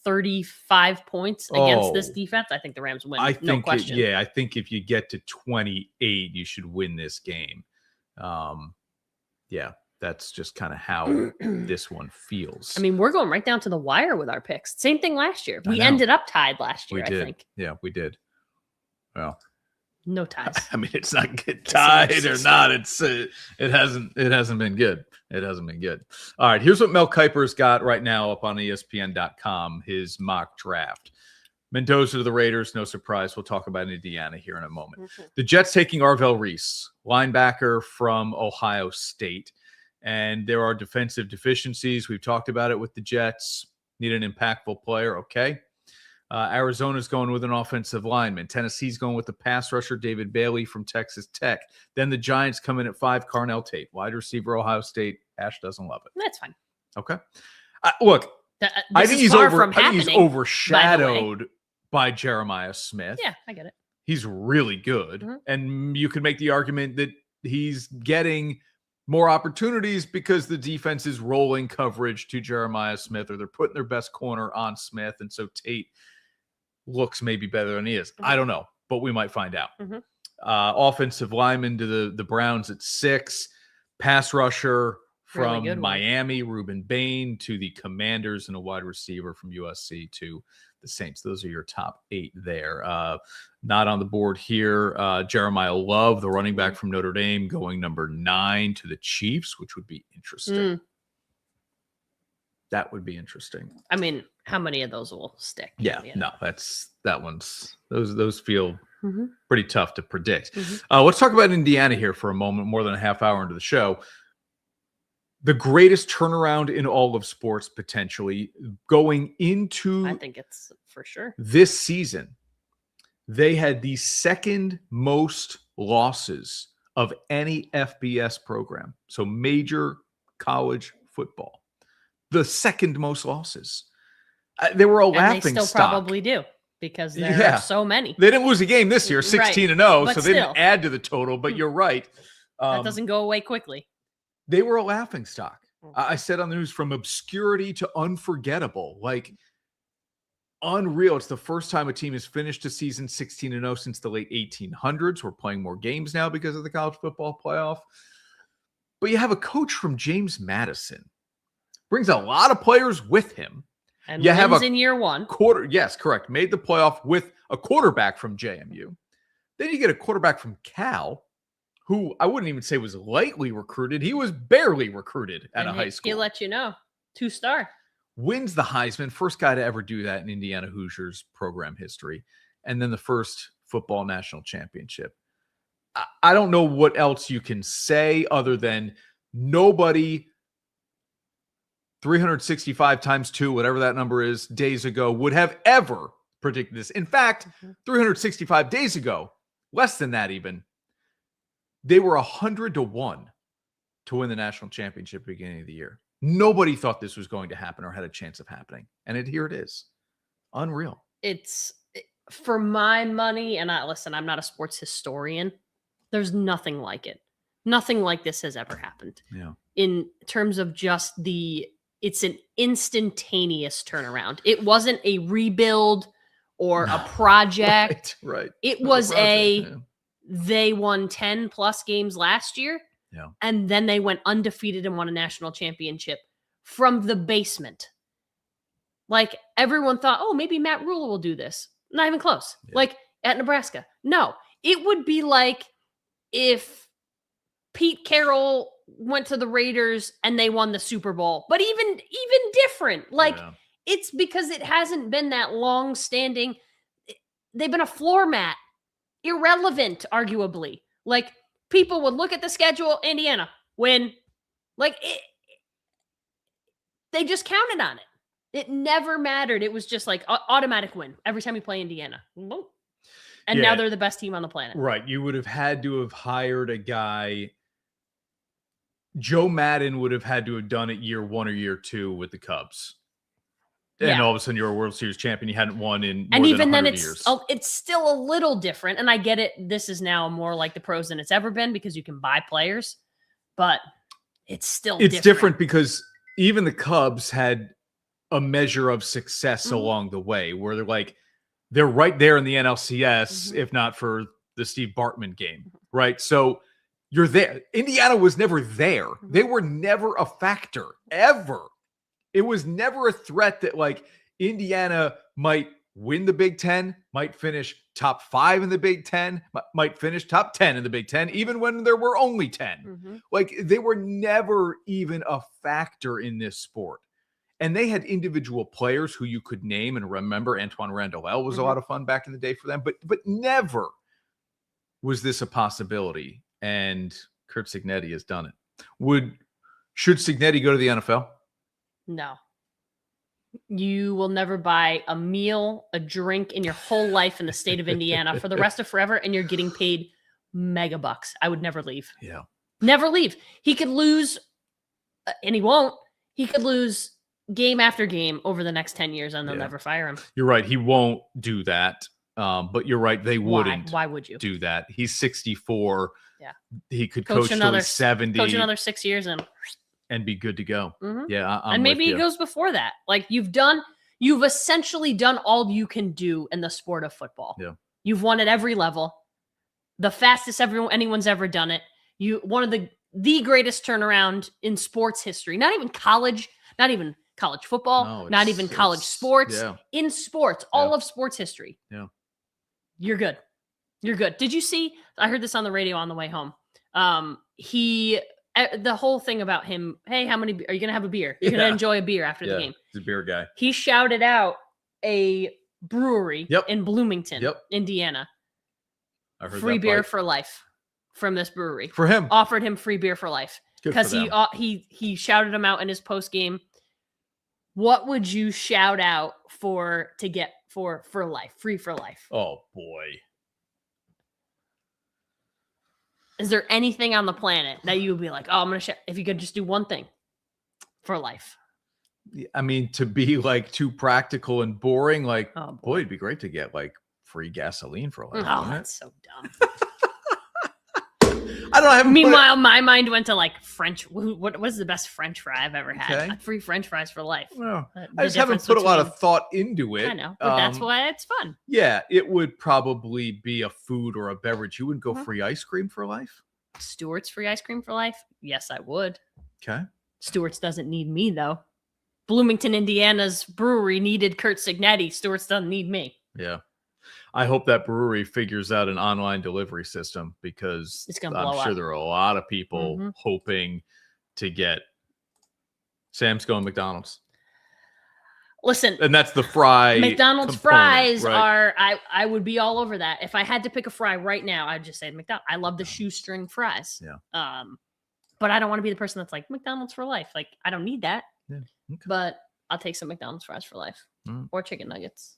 35 points against this defense, I think the Rams win. No question. I think if you get to 28, you should win this game. That's just kind of how this one feels. We're going right down to the wire with our picks. Same thing last year. We ended up tied last year, I think. Yeah, we did. Well, no ties. It's not good tied or not. It hasn't been good. It hasn't been good. All right, here's what Mel Kiper's got right now up on ESPN.com, his mock draft. Mendoza to the Raiders, no surprise. We'll talk about Indiana here in a moment. The Jets taking Arvell Reese, linebacker from Ohio State. And there are defensive deficiencies. We've talked about it with the Jets. Need an impactful player. Okay. Arizona's going with an offensive lineman. Tennessee's going with the pass rusher, David Bailey from Texas Tech. Then the Giants come in at 5, Carnell Tate. Wide receiver, Ohio State. Ash doesn't love it. That's fine. Okay. Look, I think he's overshadowed by Jeremiah Smith. Yeah, I get it. He's really good. Mm-hmm. And you can make the argument that he's getting more opportunities because the defense is rolling coverage to Jeremiah Smith, or they're putting their best corner on Smith. And so Tate looks maybe better than he is. Mm-hmm. I don't know, but we might find out. Mm-hmm. Offensive lineman to the Browns at 6, pass rusher from Really Miami, Reuben Bain, to the Commanders, and a wide receiver from USC to the Saints. Those are your top 8 there. Not on the board here. Jeremiah Love, the running back from Notre Dame, going number 9 to the Chiefs, which would be interesting. That would be interesting. I mean, how many of those will stick? Yeah, no, those feel pretty tough to predict. Mm-hmm. Let's talk about Indiana here for a moment, more than a half hour into the show. The greatest turnaround in all of sports, potentially, going into I think it's for sure this season. They had the second most losses of any FBS program. So major college football. The second most losses. They were a laughing they still stock. Probably do, because there are so many. They didn't lose a game this year, 16-0, But so they didn't add to the total, but you're right. That doesn't go away quickly. They were a laughing stock. I said on the news, from obscurity to unforgettable, like unreal. It's the first time a team has finished a season 16-0 since the late 1800s. We're playing more games now because of the college football playoff. But you have a coach from James Madison. Brings a lot of players with him. And you have in year 1. Yes, correct. Made the playoff with a quarterback from JMU. Then you get a quarterback from Cal, who I wouldn't even say was lightly recruited. He was barely recruited at a high school. He'll let you know. 2-star. Wins the Heisman. First guy to ever do that in Indiana Hoosiers program history. And then the first football national championship. I don't know what else you can say other than nobody 365 times 2, whatever that number is, days ago would have ever predicted this. In fact, 365 days ago, less than that even, they were 100-1 to win the national championship at the beginning of the year. Nobody thought this was going to happen or had a chance of happening. And here it is. Unreal. It's, for my money, and listen, I'm not a sports historian. There's nothing like it. Nothing like this has ever happened. Yeah. In terms of just it's an instantaneous turnaround. It wasn't a rebuild or a project. Right. It was they won 10 plus games last year. Yeah. And then they went undefeated and won a national championship from the basement. Like, everyone thought, oh, maybe Matt Rule will do this. Not even close. Yeah. Like at Nebraska. No, it would be like if Pete Carroll went to the Raiders and they won the Super Bowl, but even different. Like, it's because it hasn't been that long standing. They've been a floor mat, irrelevant, arguably. Like, people would look at the schedule, Indiana win. Like, they just counted on it. It never mattered. It was just like automatic win every time you play Indiana. And now they're the best team on the planet. Right. You would have had to have hired a guy. Joe Madden would have had to have done it year 1 or year 2 with the Cubs. And all of a sudden you're a World Series champion. You hadn't won in more than 100 years. It's still a little different. And I get it. This is now more like the pros than it's ever been because you can buy players. But it's still different. It's different because even the Cubs had a measure of success along the way where they're right there in the NLCS, if not for the Steve Bartman game, right? So you're there. Indiana was never there. They were never a factor, ever. It was never a threat that Indiana might win the Big Ten, might finish top 5 in the Big Ten, might finish top 10 in the Big Ten, even when there were only 10. They were never even a factor in this sport. And they had individual players who you could name and remember. Antoine Randall was a lot of fun back in the day for them, but never was this a possibility. And Curt Cignetti has done it. Would Should Cignetti go to the NFL? No. You will never buy a meal, a drink in your whole life in the state of Indiana for the rest of forever, and you're getting paid mega bucks. I would never leave. Yeah. Never leave. He could lose, and he won't. He could lose game after game over the next 10 years, and they'll never fire him. You're right. He won't do that. But you're right. They wouldn't. Why would you do that? He's 64. Yeah. He could coach till he's 70. Coach another 6 years and be good to go. Mhm. Yeah. And maybe he goes before that. Like you've essentially done all you can do in the sport of football. Yeah. You've won at every level. The fastest anyone's ever done it. One of the greatest turnaround in sports history. Not even college football, not even college sports. Yeah. In sports, all of sports history. Yeah. You're good. You're good. Did you see? I heard this on the radio on the way home. The whole thing about him, hey, how many are you going to have a beer? You're going to enjoy a beer after the game. He's a beer guy. He shouted out a brewery in Bloomington, Indiana. I heard free that beer bite. for life from this brewery. For him. Offered him free beer for life. Good Because for them. he shouted him out in his post game. What would you shout out for life? Free for life. Oh boy. Is there anything on the planet that you would be like, oh, I'm going to shout, if you could just do one thing for life? I mean, to be like too practical and boring, like, Oh, boy, it'd be great to get like free gasoline for life. Oh, wouldn't it? that's so dumb. I don't know. I haven't put it- Meanwhile, my mind went to like French. What was the best French fry I've ever had? Okay. Like, free French fries for life. Well, The I just haven't difference put a lot between- of thought into it. I know, but that's why it's fun. Yeah, it would probably be a food or a beverage. You wouldn't go Mhm. free ice cream for life? Stewart's free ice cream for life? Yes, I would. Okay. Stewart's doesn't need me though. Bloomington, Indiana's brewery needed Kurt Cignetti. Stewart's doesn't need me. Yeah. I hope that brewery figures out an online delivery system because It's gonna I'm blow sure up. there are a lot of people Mhm. hoping to get Sam's going McDonald's. Listen, And that's the fry. McDonald's component, fries right? I would be all over that. If I had to pick a fry right now, I'd just say McDonald's. I love the shoestring fries. Yeah. But I don't want to be the person that's like McDonald's for life. Like I don't need that. Yeah. Okay. But I'll take some McDonald's fries for life. Mm. Or chicken nuggets.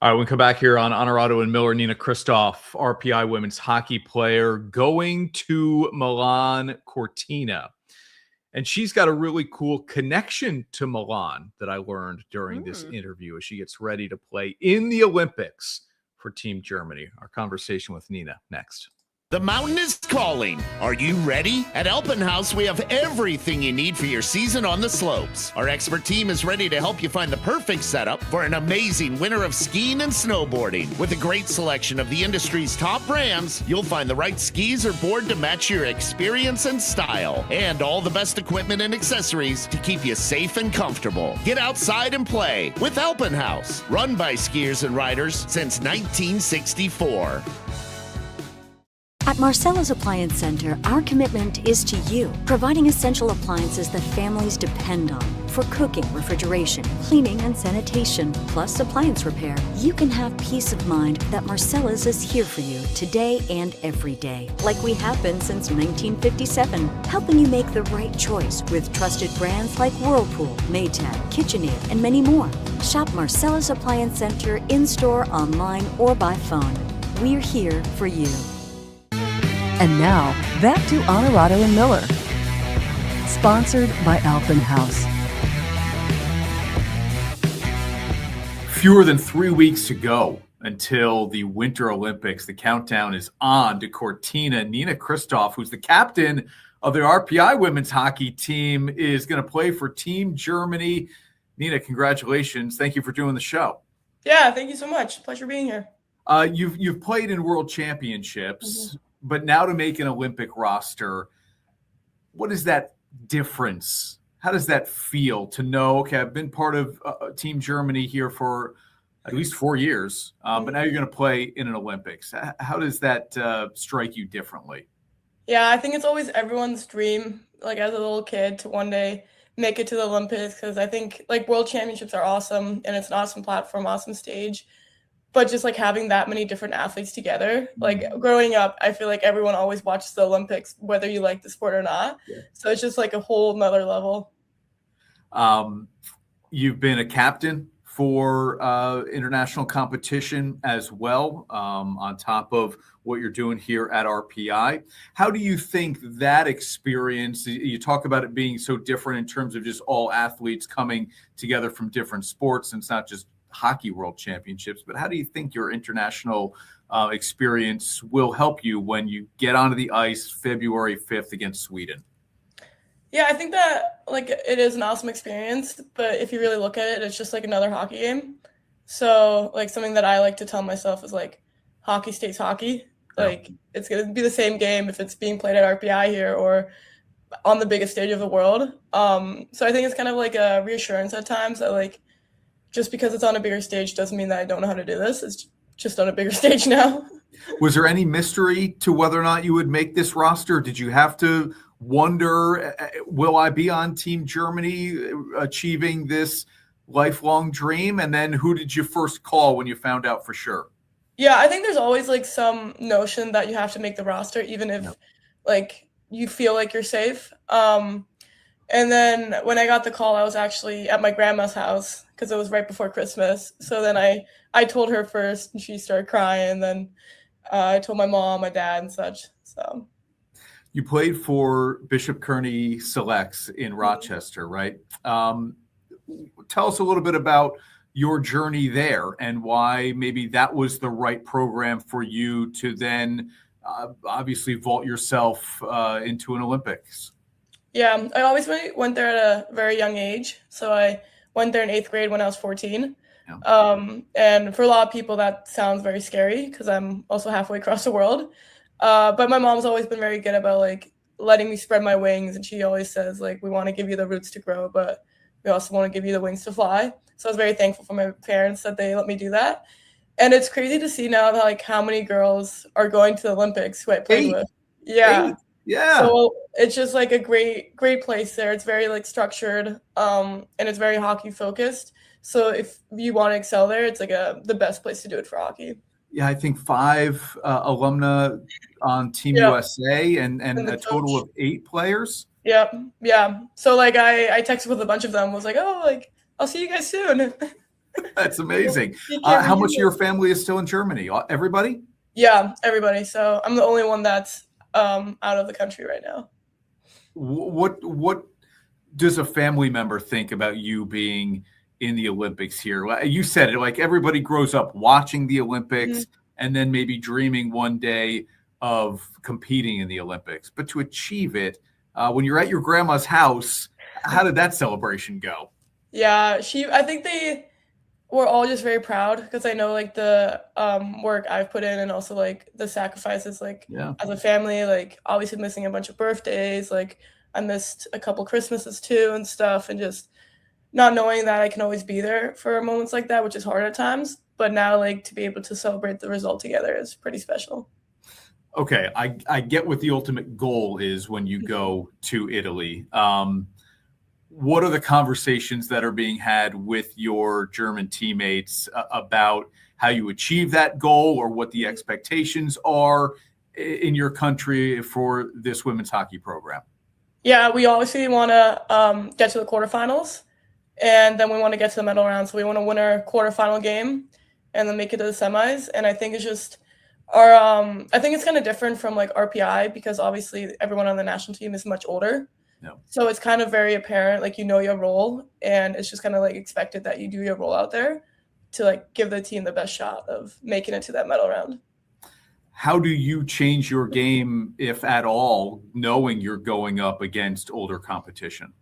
All right, we come back here on Onorato and Miller. Nina Christof, RPI women's hockey player, going to Milan Cortina. And she's got a really cool connection to Milan that I learned during this interview as she gets ready to play in the Olympics for Team Germany. Our conversation with Nina next. The mountain is calling. Are you ready? At Alpenhaus, we have everything you need for your season on the slopes. Our expert team is ready to help you find the perfect setup for an amazing winter of skiing and snowboarding. With a great selection of the industry's top brands, you'll find the right skis or board to match your experience and style. And all the best equipment and accessories to keep you safe and comfortable. Get outside and play with Alpenhaus, run by skiers and riders since 1964. At Marcella's Appliance Center, our commitment is to you, providing essential appliances that families depend on. For cooking, refrigeration, cleaning, and sanitation, plus appliance repair, you can have peace of mind that Marcella's is here for you today and every day, like we have been since 1957, helping you make the right choice with trusted brands like Whirlpool, Maytag, KitchenAid, and many more. Shop Marcella's Appliance Center in-store, online, or by phone. We're here for you. And now, back to Onorato and Miller. Sponsored by Alpenhaus. Fewer than 3 weeks to go until the Winter Olympics. The countdown is on to Cortina. Nina Christof, who's the captain of the RPI women's hockey team, is going to play for Team Germany. Nina, congratulations. Thank you for doing the show. Yeah, thank you so much. Pleasure being here. You've played in world championships, but now to make an Olympic roster, what is that difference? How does that feel to know, okay, I've been part of Team Germany here for at least 4 years, but now you're going to play in an Olympics. How does that strike you differently? Yeah, I think it's always everyone's dream, like as a little kid, to one day make it to the Olympics, because I think like world championships are awesome and it's an awesome platform, awesome stage. but just like having that many different athletes together, like growing up, I feel like everyone always watches the Olympics, whether you like the sport or not. Yeah. So it's just like a whole nother level. You've been a captain for international competition as well, on top of what you're doing here at RPI. How do you think that experience, you talk about it being so different in terms of just all athletes coming together from different sports, and it's not just hockey world championships, but how do you think your international experience will help you when you get onto the ice February 5th against Sweden? Yeah, I think that like it is an awesome experience, but if you really look at it, it's just like another hockey game. So like something that I like to tell myself is like hockey stays hockey. Like it's going to be the same game if it's being played at RPI here or on the biggest stage of the world. So I think it's kind of like a reassurance at times that like just because it's on a bigger stage doesn't mean that I don't know how to do this. It's just on a bigger stage now. Was there any mystery to whether or not you would make this roster? Did you have to wonder, will I be on Team Germany achieving this lifelong dream? And then who did you first call when you found out for sure? Yeah, I think there's always like some notion that you have to make the roster, even if like you feel like you're safe. And then when I got the call, I was actually at my grandma's house because it was right before Christmas. So then I told her first and she started crying. And then I told my mom, my dad and such. So you played for Bishop Kearney Selects in Rochester, right? Tell us a little bit about your journey there and why maybe that was the right program for you to then obviously vault yourself into an Olympics. Yeah, I always went there at a very young age. So I went there in 8th grade when I was 14. Yeah. And for a lot of people, that sounds very scary because I'm also halfway across the world. But my mom's always been very good about like letting me spread my wings. And she always says like, we want to give you the roots to grow, but we also want to give you the wings to fly. So I was very thankful for my parents that they let me do that. And it's crazy to see now that like how many girls are going to the Olympics who I played with. Yeah. 8. Yeah. So it's just like a great place there. It's very like structured, and it's very hockey focused. So if you want to excel there, it's like the best place to do it for hockey. Yeah, I think 5 alumna on Team USA and a total of 8 players. Yep. Yeah. So like I texted with a bunch of them, was like, oh, like I'll see you guys soon. That's amazing. How much of your family is still in Germany? Everybody? Yeah, everybody. So I'm the only one that's out of the country right now. What does a family member think about you being in the Olympics here? You said it, like everybody grows up watching the Olympics and then maybe dreaming one day of competing in the Olympics. But to achieve it, when you're at your grandma's house, how did that celebration go? Yeah, I think they were all just very proud because I know like the work I've put in and also like the sacrifices like as a family, like obviously missing a bunch of birthdays, like I missed a couple Christmases too and stuff, and just not knowing that I can always be there for moments like that, which is hard at times. But now like to be able to celebrate the result together is pretty special. Okay, I get what the ultimate goal is when you go to Italy. What are the conversations that are being had with your German teammates about how you achieve that goal or what the expectations are in your country for this women's hockey program? Yeah, we obviously want to get to the quarterfinals, and then we want to get to the medal round. So we want to win our quarterfinal game and then make it to the semis. And I think it's just I think it's kind of different from like RPI because obviously everyone on the national team is much older. No. So it's kind of very apparent, like you know your role, and it's just kind of like expected that you do your role out there to like give the team the best shot of making it to that medal round. How do you change your game, if at all, knowing you're going up against older competition?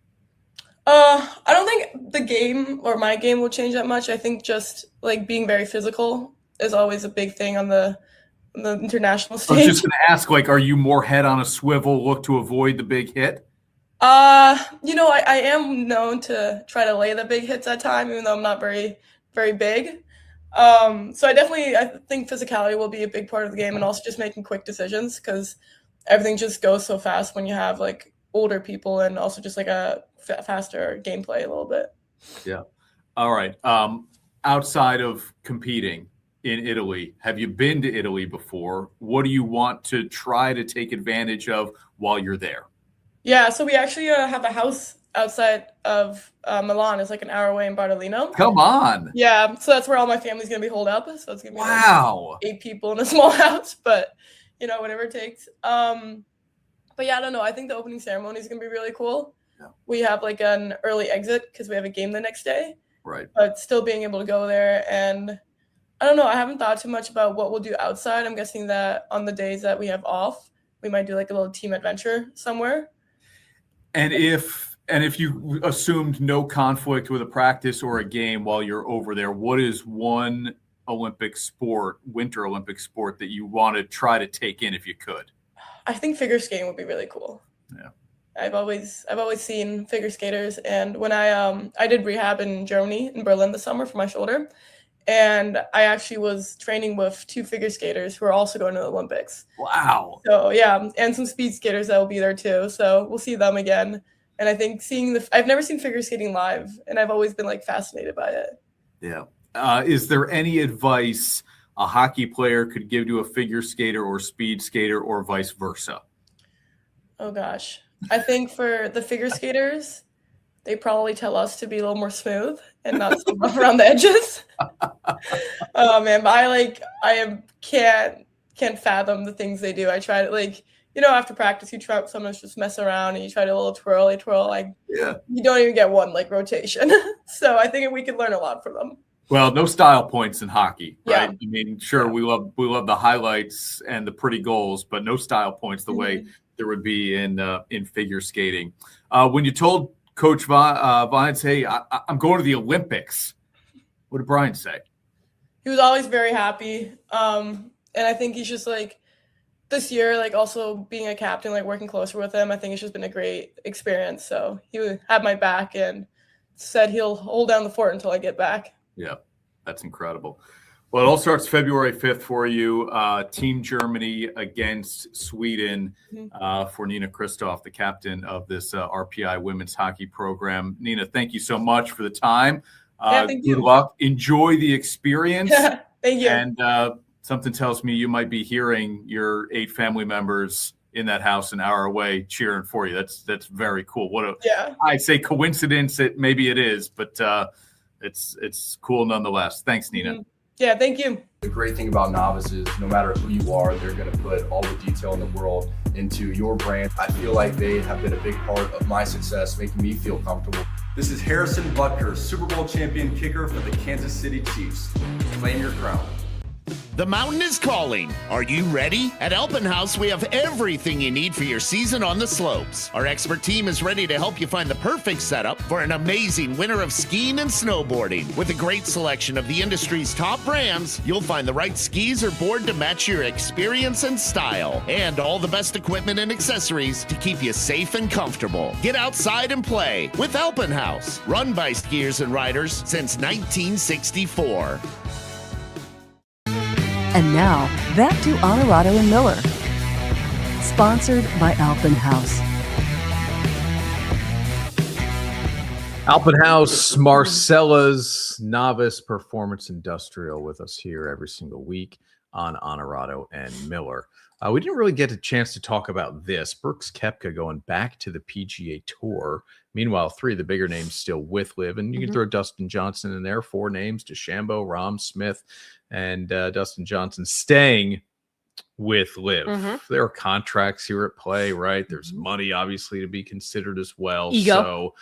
I don't think the game or my game will change that much. I think just like being very physical is always a big thing on the international stage. I was just going to ask, like, are you more head on a swivel, look to avoid the big hit? I am known to try to lay the big hits at time, even though I'm not very, very big. So I think physicality will be a big part of the game, and also just making quick decisions because everything just goes so fast when you have like older people and also just like a faster gameplay a little bit. Yeah. All right. Outside of competing, in Italy. Have you been to Italy before? What do you want to try to take advantage of while you're there? Yeah, so we actually have a house outside of Milan. It's like an hour away in Bartolino. Come on. Yeah, so that's where all my family's going to be holed up. So it's going to be Wow. like 8 people in a small house, but, whatever it takes. But yeah, I don't know. I think the opening ceremony is going to be really cool. Yeah. We have like an early exit because we have a game the next day. Right. But still being able to go there. And I don't know. I haven't thought too much about what we'll do outside. I'm guessing that on the days that we have off, we might do like a little team adventure somewhere. And if you assumed no conflict with a practice or a game while you're over there, what is one Olympic sport, winter Olympic sport, that you want to try to take in if you could? I think figure skating would be really cool. Yeah. I've always seen figure skaters, and when I did rehab in Germany, in Berlin this summer for my shoulder, and I actually was training with 2 figure skaters who are also going to the Olympics. Wow. So yeah, and some speed skaters that will be there too. So we'll see them again. And I think I've never seen figure skating live, and I've always been like fascinated by it. Yeah. Is there any advice a hockey player could give to a figure skater or speed skater, or vice versa? Oh gosh. I think for the figure skaters, they probably tell us to be a little more smooth and not so rough around the edges. Oh man, but I can't fathom the things they do. I try to after practice you try sometimes just mess around and you try to a little twirl. You don't even get one rotation. So I think we could learn a lot from them. Well, no style points in hockey, right? Yeah. I mean, sure, we love the highlights and the pretty goals, but no style points the way there would be in figure skating. When you told Coach Vines, hey, I'm going to the Olympics, what did Brian say? He was always very happy. And I think he's just this year, also being a captain, working closer with him, I think it's just been a great experience. So he had my back and said he'll hold down the fort until I get back. Yeah, that's incredible. Well, it all starts February 5th for you. Team Germany against Sweden for Nina Christof, the captain of this RPI women's hockey program. Nina, thank you so much for the time. Thank you. Good luck. Enjoy the experience. Thank you. And something tells me you might be hearing your 8 family members in that house an hour away cheering for you. That's very cool. I say coincidence. Maybe it is, but it's cool nonetheless. Thanks, Nina. Yeah, thank you. The great thing about Novice is no matter who you are, they're going to put all the detail in the world into your brand. I feel like they have been a big part of my success, making me feel comfortable. This is Harrison Butker, Super Bowl champion kicker for the Kansas City Chiefs. Claim your crown. The mountain is calling. Are you ready? At Alpenhaus, we have everything you need for your season on the slopes. Our expert team is ready to help you find the perfect setup for an amazing winter of skiing and snowboarding. With a great selection of the industry's top brands, you'll find the right skis or board to match your experience and style, and all the best equipment and accessories to keep you safe and comfortable. Get outside and play with Alpenhaus, run by skiers and riders since 1964. And now, back to Onorato and Miller. Sponsored by Alpenhaus. Alpenhaus, Marcella's Novice Performance Industrial, with us here every single week on Onorato and Miller. We didn't really get a chance to talk about this. Brooks Koepka going back to the PGA Tour. Meanwhile, 3 of the bigger names still with LIV, and you can throw Dustin Johnson in there. 4 names: DeChambeau, Rahm, Smith, and Dustin Johnson staying with LIV. There are contracts here at play, right? There's money, obviously, to be considered as well. Ego. So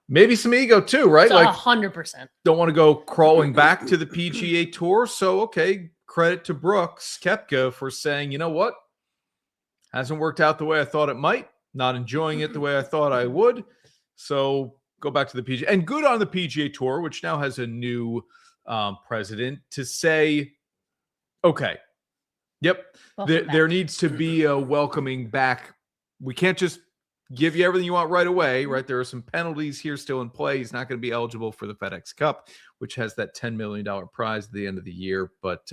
maybe some ego too, right? 100%. Don't want to go crawling back to the PGA Tour. So, okay, credit to Brooks Koepka for saying, you know what? Hasn't worked out the way I thought it might. Not enjoying it the way I thought I would. So go back to the PGA. And good on the PGA Tour, which now has a new president, to say, okay, there needs to be a welcoming back. We can't just give you everything you want right away, right? There are some penalties here still in play. He's not going to be eligible for the FedEx Cup, which has that $10 million prize at the end of the year. But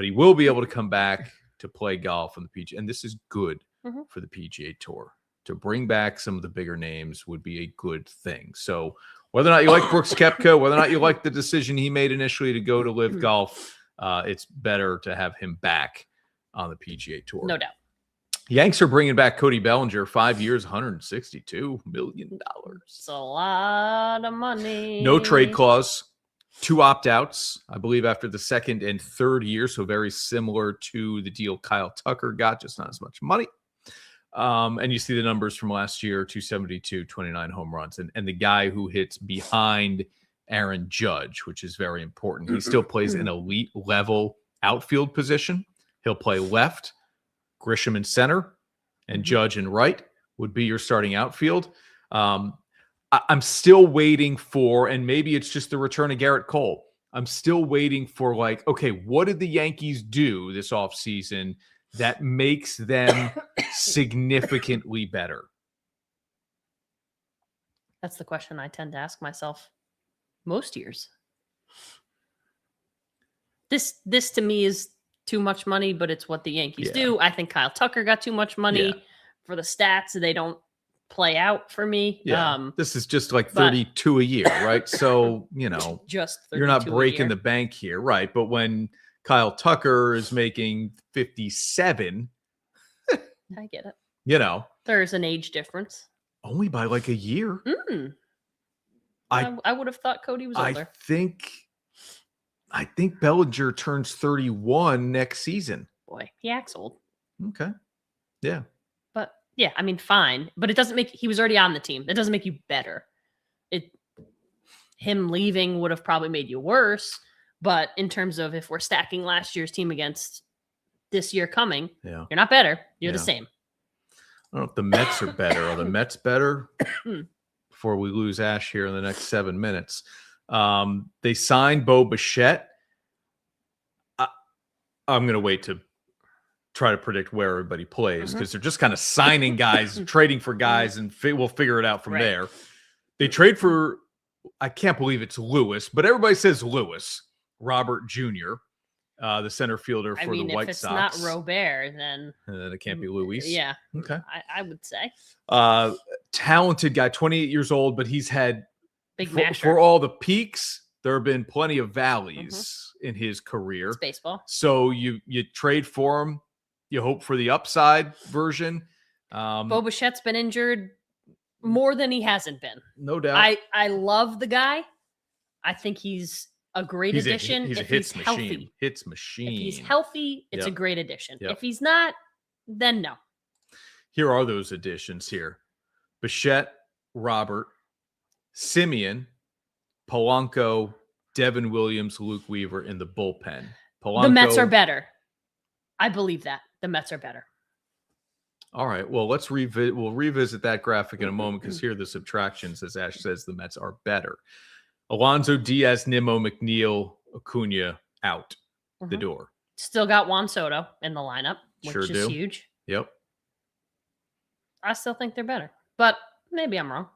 he will be able to come back to play golf on the PGA. And this is good for the PGA Tour. To bring back some of the bigger names would be a good thing. So whether or not you like Brooks Koepka, whether or not you like the decision he made initially to go to LIV Golf, it's better to have him back on the PGA Tour. No doubt. Yanks are bringing back Cody Bellinger, 5 years, $162 million. It's a lot of money. No trade clause, 2 opt-outs, I believe, after the second and third year, so very similar to the deal Kyle Tucker got, just not as much money. And you see the numbers from last year, 272, 29 home runs. And the guy who hits behind Aaron Judge, which is very important. He still plays an elite level outfield position. He'll play left, Grisham in center, and Judge in right would be your starting outfield. I'm still waiting for, and maybe it's just the return of Garrett Cole. I'm still waiting for, like, okay, what did the Yankees do this offseason that makes them significantly better? That's the question I tend to ask myself most years. This to me is too much money, but it's what the Yankees do. I think Kyle Tucker got too much money for the stats. They don't play out for me. This is just like 32 a year, right? So, just you're not breaking the bank here, right? But when Kyle Tucker is making 57, I get it. There's an age difference. Only by like a year. I would have thought Cody was older. I think Bellinger turns 31 next season. Boy, he acts old. Okay. Yeah. But yeah, I mean, fine. But it doesn't make, he was already on the team. That doesn't make you better. Him leaving would have probably made you worse. But in terms of if we're stacking last year's team against this year coming, you're not better. You're the same. I don't know if the Mets are better. Are the Mets better? Before we lose Ash here in the next 7 minutes. They signed Bo Bichette. I'm going to wait to try to predict where everybody plays because they're just kind of signing guys, trading for guys, and we'll figure it out from there. They trade for, I can't believe it's Lewis, but everybody says Lewis, Robert Jr., the center fielder for the White Sox. If it's not Robert, then it can't be Luis. Yeah. Okay. I would say. Talented guy, 28 years old, but he's had for all the peaks, there have been plenty of valleys in his career. It's baseball. So you trade for him, you hope for the upside version. Bo Bichette's been injured more than he hasn't been. No doubt. I love the guy. I think he's a great addition. He's a hits machine. Healthy. Hits machine. If he's healthy, it's a great addition. If he's not, then no. Here are those additions here. Bichette, Robert, Simeon, Polanco, Devin Williams, Luke Weaver in the bullpen. The Mets are better. I believe that. The Mets are better. All right. Well, we'll revisit that graphic in a moment because here are the subtractions. As Ash says, the Mets are better. Alonso, Diaz, Nimmo, McNeil, Acuna out the door. Still got Juan Soto in the lineup, which Sure is do. huge. Yep. I still think they're better, but maybe I'm wrong.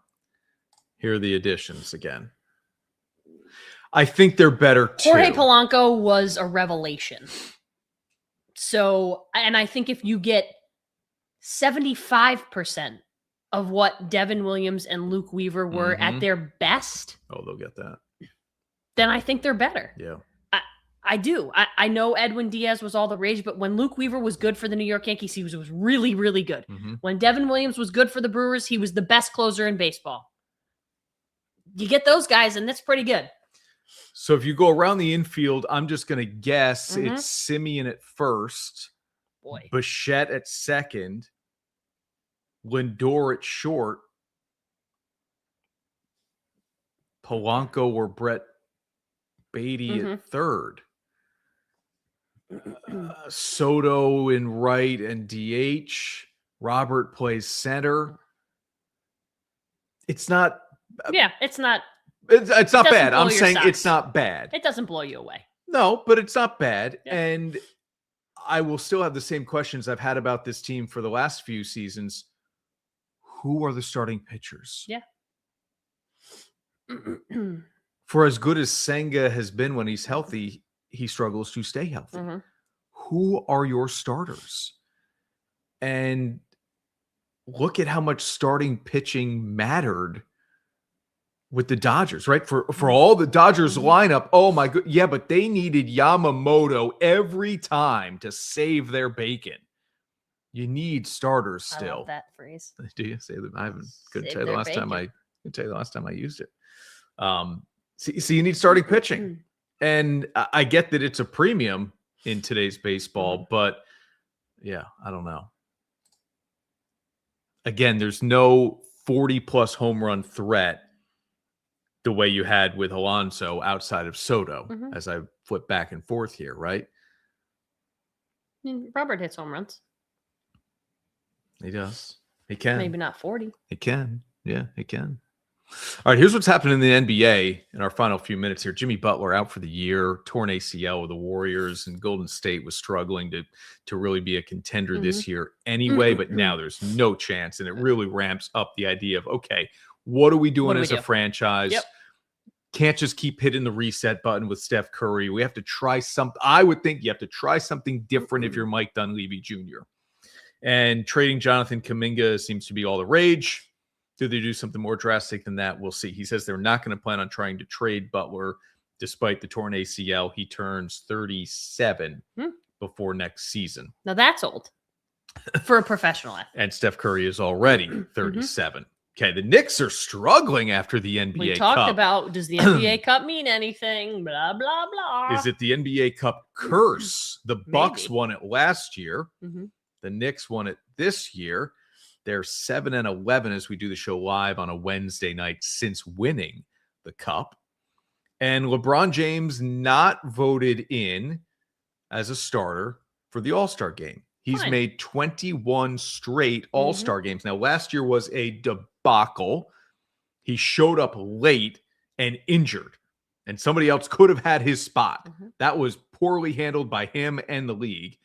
Here are the additions again. I think they're better too. Jorge Polanco was a revelation. So, and I think if you get 75% of what Devin Williams and Luke Weaver were at their best, they'll get that. Then I think they're better. Yeah. I do. I know Edwin Diaz was all the rage, but when Luke Weaver was good for the New York Yankees, he was really, really good. When Devin Williams was good for the Brewers, he was the best closer in baseball. You get those guys, and that's pretty good. So if you go around the infield, I'm just going to guess it's Simeon at first, Bichette at second, Lindor at short, Polanco or Brett Beatty at third, Soto in right and DH, Robert plays center. It's not. It's not. It's not bad. I'm saying it's not bad. It doesn't blow you away. No, but it's not bad. Yeah. And I will still have the same questions I've had about this team for the last few seasons. Who are the starting pitchers? Yeah. For as good as Senga has been when he's healthy, he struggles to stay healthy. Who are your starters? And look at how much starting pitching mattered with the Dodgers, right? For all the Dodgers Mm-hmm. lineup, oh my god, yeah, but they needed Yamamoto every time to save their bacon. You need starters I still. love that phrase. Do you say that? I couldn't Save tell you the their last time bacon. I tell you the last time I used it. So you need starting pitching, and I get that it's a premium in today's baseball, but yeah, I don't know. Again, there's no 40-plus home run threat the way you had with Alonso outside of Soto, as I flip back and forth here, right? I mean, Robert hits home runs. He does. He can. Maybe not 40. He can. Yeah, he can. All right, here's what's happening in the NBA in our final few minutes here. Jimmy Butler out for the year, torn ACL with the Warriors, and Golden State was struggling to really be a contender this year anyway, but now there's no chance, and it really ramps up the idea of, okay, what are we doing as a franchise? Yep. Can't just keep hitting the reset button with Steph Curry. We have to try something. I would think you have to try something different if you're Mike Dunleavy Jr. And trading Jonathan Kuminga seems to be all the rage. Do they do something more drastic than that? We'll see. He says they're not going to plan on trying to trade Butler despite the torn ACL. He turns 37 before next season. Now that's old for a professional athlete. And Steph Curry is already 37. Okay, the Knicks are struggling after the NBA We Cup. talked about, does the NBA Cup mean anything? Blah, blah, blah. Is it the NBA Cup curse? The Bucks Maybe. won it last year. Mhm. The Knicks won it this year. They're 7-11 as we do the show live on a Wednesday night since winning the Cup. And LeBron James not voted in as a starter for the All-Star game. He's Fine. made 21 straight All-Star games. Now, last year was a debacle. He showed up late and injured, and somebody else could have had his spot. That was poorly handled by him and the league.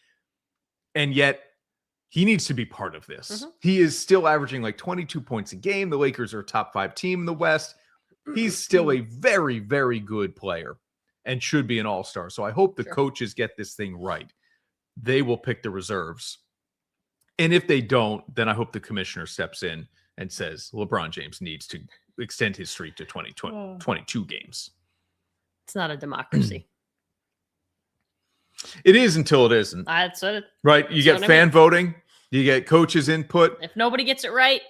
And yet, he needs to be part of this. He is still averaging like 22 points a game. The Lakers are a top 5 team in the West. He's still a very, very good player and should be an all-star. So I hope the coaches get this thing right. They will pick the reserves. And if they don't, then I hope the commissioner steps in and says LeBron James needs to extend his streak to 22 games. It's not a democracy. It is until it isn't. That's it. Right? You get what I fan mean. voting. You get coaches' input. If nobody gets it right,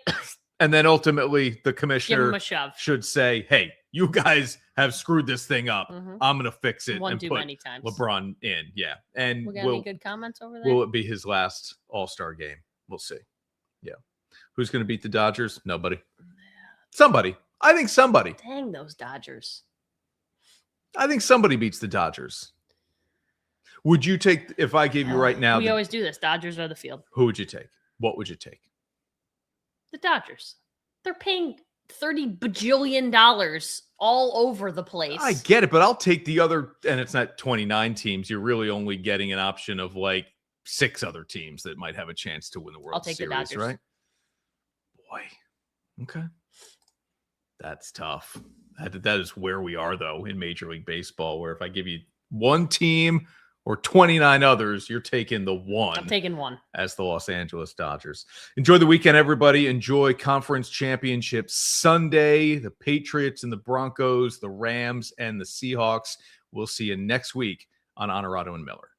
And then ultimately the give commissioner them a shove. should say, hey, you guys have screwed this thing up. I'm going to fix it One and too put many times. LeBron in. Yeah. And We got any good comments over there? will it be his last All-Star game? We'll see. Yeah. Who's going to beat the Dodgers? Nobody. Somebody. I think somebody. Dang those Dodgers. I think somebody beats the Dodgers. Would you take, if I gave you right now, We always do this. Dodgers are the field. who would you take? What would you take? The Dodgers. They're paying $30 bajillion all over the place. I get it, but I'll take the other, and it's not 29 teams. You're really only getting an option of like 6 other teams that might have a chance to win the World I'll take the Series, Dodgers. right? Boy. Okay. That's tough. That is where we are, though, in Major League Baseball, where if I give you one team or 29 others, you're taking the one. I'm taking one. As the Los Angeles Dodgers. Enjoy the weekend, everybody. Enjoy conference championships Sunday, the Patriots and the Broncos, the Rams and the Seahawks. We'll see you next week on Onorato and Miller.